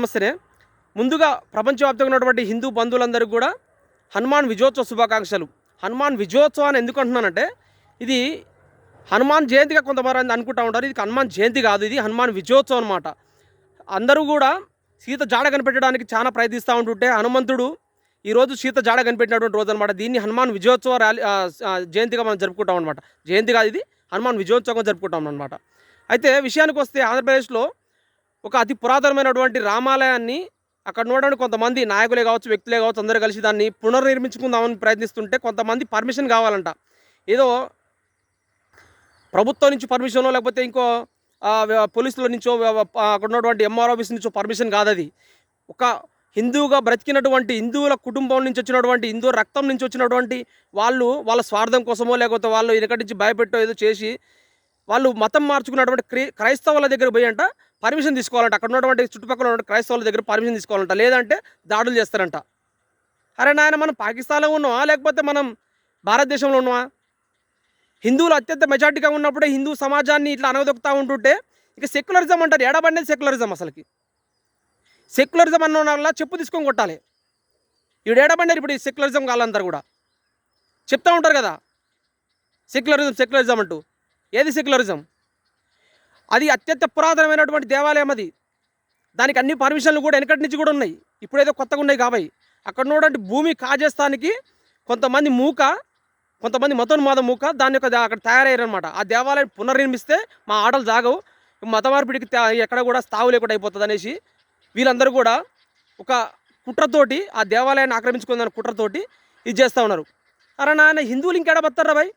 నమస్తే. ముందుగా ప్రపంచవ్యాప్తంగా ఉన్నటువంటి హిందూ బంధువులందరికీ కూడా హనుమాన్ విజయోత్సవ శుభాకాంక్షలు. హనుమాన్ విజయోత్సవాన్ని ఎందుకు అంటున్నానంటే, ఇది హనుమాన్ జయంతిగా కొంతమంది అనుకుంటూ ఉంటారు. ఇది హనుమాన్ జయంతి కాదు, ఇది హనుమాన్ విజయోత్సవం అనమాట. అందరూ కూడా సీత జాడ కనిపెట్టడానికి చాలా ప్రయత్నిస్తూ ఉంటుంటే హనుమంతుడు ఈరోజు సీత జాడ కనిపెట్టినటువంటి రోజు అనమాట. దీన్ని హనుమాన్ విజయోత్సవ జయంతిగా మనం జరుపుకుంటాం అనమాట. జయంతి కాదు, ఇది హనుమాన్ విజయోత్సవంగా జరుపుకుంటాం అనమాట. అయితే విషయానికి వస్తే, ఆంధ్రప్రదేశ్లో ఒక అతి పురాతనమైనటువంటి రామాలయాన్ని అక్కడ ఉన్నటువంటి కొంతమంది నాయకులే కావచ్చు, వ్యక్తులే కావచ్చు, అందరూ కలిసి దాన్ని పునర్నిర్మించుకుందామని ప్రయత్నిస్తుంటే కొంతమంది పర్మిషన్ కావాలంట. ఏదో ప్రభుత్వం నుంచి పర్మిషనో లేకపోతే ఇంకో పోలీసుల నుంచో అక్కడ ఉన్నటువంటి ఎంఆర్ ఆఫీస్ నుంచో పర్మిషన్ కాదు. అది ఒక హిందువుగా బ్రతికినటువంటి హిందువుల కుటుంబం నుంచి వచ్చినటువంటి హిందూ రక్తం నుంచి వచ్చినటువంటి వాళ్ళు వాళ్ళ స్వార్థం కోసమో లేకపోతే వాళ్ళు వెనకటి నుంచి భయపెట్టో ఏదో చేసి వాళ్ళు మతం మార్చుకున్నటువంటి క్రైస్తవుల దగ్గర పోయి అంట పర్మిషన్ తీసుకోవాలంట. అక్కడ ఉన్నటువంటి చుట్టుపక్కల ఉన్నటువంటి క్రైస్తవుల దగ్గర పర్మిషన్ తీసుకోవాలంట, లేదంటే దాడులు చేస్తారంట. అరే నాయన, మనం పాకిస్తాన్లో ఉన్నావా లేకపోతే మనం భారతదేశంలో ఉన్నావా? హిందువులు అత్యంత మెజార్టీగా ఉన్నప్పుడే హిందూ సమాజాన్ని ఇట్లా అనగదొక్కుతూ ఉంటుంటే ఇక సెక్యులరిజం అంటారు. ఎడబడినది సెక్యులరిజం. అసలుకి సెక్యులరిజం అన్న వల్ల చెప్పు తీసుకొని కొట్టాలి. ఇప్పుడు ఎడబడినారు. ఇప్పుడు ఈ సెక్యులరిజం కాలందరూ కూడా చెప్తూ ఉంటారు కదా, సెక్యులరిజం సెక్యులరిజం అంటూ. ఏది సెక్యులరిజం? అది అత్యంత పురాతనమైనటువంటి దేవాలయం. అది దానికి అన్ని పర్మిషన్లు కూడా వెనకటి నుంచి కూడా ఉన్నాయి, ఇప్పుడేదో కొత్తగా ఉన్నాయి కాబట్టి. అక్కడ ఉన్నటువంటి భూమి కాజేస్తానికి కొంతమంది మతోన్మాద మూక దాని యొక్క అక్కడ తయారయ్యారనమాట. ఆ దేవాలయం పునర్నిర్మిస్తే మా ఆటలు జాగవు, మత మార్పిడికి ఎక్కడ కూడా స్థావు లేకుండా అయిపోతుంది అనేసి వీళ్ళందరూ కూడా ఒక కుట్రతోటి ఆ దేవాలయాన్ని ఆక్రమించుకుందని కుట్రతోటి ఇది చేస్తూ ఉన్నారు. అరే నాయన, హిందువులు ఇంకేడా బతారా భాయ్?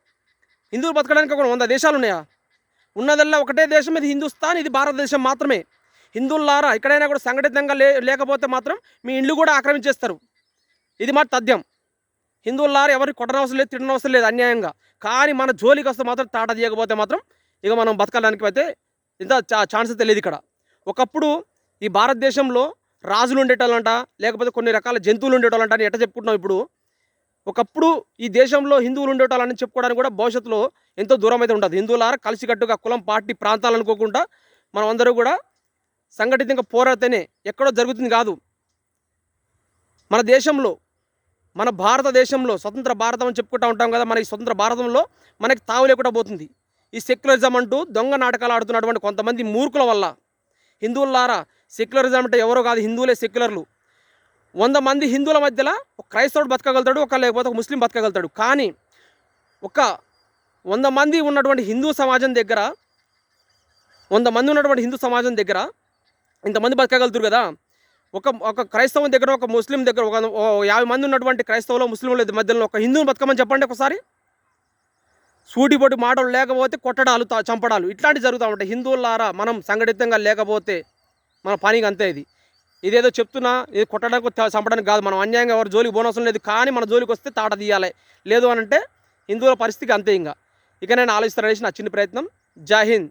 హిందువులు బతకడానికి ఒక 100 దేశాలు ఉన్నాయా? ఉన్నదల్లా ఒకటే దేశం, ఇది హిందుస్థాన్, ఇది భారతదేశం మాత్రమే. హిందువులారా, ఎక్కడైనా కూడా సంఘటితంగా లేకపోతే మాత్రం మీ ఇండ్లు కూడా ఆక్రమించేస్తారు. ఇది మాట తథ్యం. హిందువులారా, ఎవరికి కొట్టనవసరం లేదు, తిట్టనవసరం లేదు అన్యాయంగా. కానీ మన జోలికి వస్తే మాత్రం తాట తీయకపోతే మాత్రం ఇక మనం బతకడానికి అయితే ఇంత ఛాన్స్ తెలియదు. ఇక్కడ ఒకప్పుడు ఈ భారతదేశంలో రాజులు ఉండేటోళ్ళంట, లేకపోతే కొన్ని రకాల జంతువులు ఉండేటోళ్ళంట అని ఎట్ట చెప్పుకుంటున్నాం. ఇప్పుడు ఒకప్పుడు ఈ దేశంలో హిందువులు ఉండేటోళ్ళని చెప్పుకోవడానికి కూడా భవిష్యత్తులో ఎంతో దూరం అయితే ఉంటుంది. హిందువులారా, కలిసికట్టుగా కులం, పార్టీ, ప్రాంతాలు అనుకోకుండా మనం అందరూ కూడా సంఘటితంగా పోరాడితేనే ఎక్కడో జరుగుతుంది కాదు. మన దేశంలో, మన భారతదేశంలో స్వతంత్ర భారతం అని చెప్పుకుంటూ ఉంటాం కదా, మన ఈ స్వతంత్ర భారతంలో మనకి తావు లేకుండా పోతుంది. ఈ సెక్యులరిజం అంటూ దొంగ నాటకాలు ఆడుతున్నటువంటి కొంతమంది మూర్ఖుల వల్ల. హిందువులారా, సెక్యులరిజం అంటే ఎవరో కాదు, హిందువులే సెక్యులర్లు. 100 మంది హిందువుల మధ్యలో ఒక క్రైస్తవుడు బతకగలుగుతాడు, లేకపోతే ఒక ముస్లిం బతకగలుగుతాడు. కానీ ఒక 100 మంది ఉన్నటువంటి హిందూ సమాజం దగ్గర 100 మంది ఉన్నటువంటి హిందూ సమాజం దగ్గర ఇంతమంది బతకగలుగుతారు కదా. ఒక క్రైస్తవం దగ్గర, ఒక ముస్లిం దగ్గర, ఒక 50 మంది ఉన్నటువంటి క్రైస్తవులు ముస్లింల మధ్యలో ఒక హిందువుని బతకమని చెప్పండి ఒకసారి. సూటిపోటి మాటలు లేకపోతే కొట్టడాలు, చంపడాలు ఇట్లాంటివి జరుగుతూ ఉంటాయి. హిందువులారా, మనం సంఘటితంగా లేకపోతే మన పనికి అంతే. ఇదేదో చెప్తున్నా, ఇది కొట్టడానికి చంపడానికి కాదు. మనం అన్యాయంగా ఎవరు జోలికి పోనవసరం లేదు, కానీ మన జోలికి వస్తే తాట తీయాలి. లేదు అని అంటే హిందువుల పరిస్థితికి అంతే. ఇక నేను ఆలోచిస్తాననేసి నా చిన్న ప్రయత్నం. జై హింద్.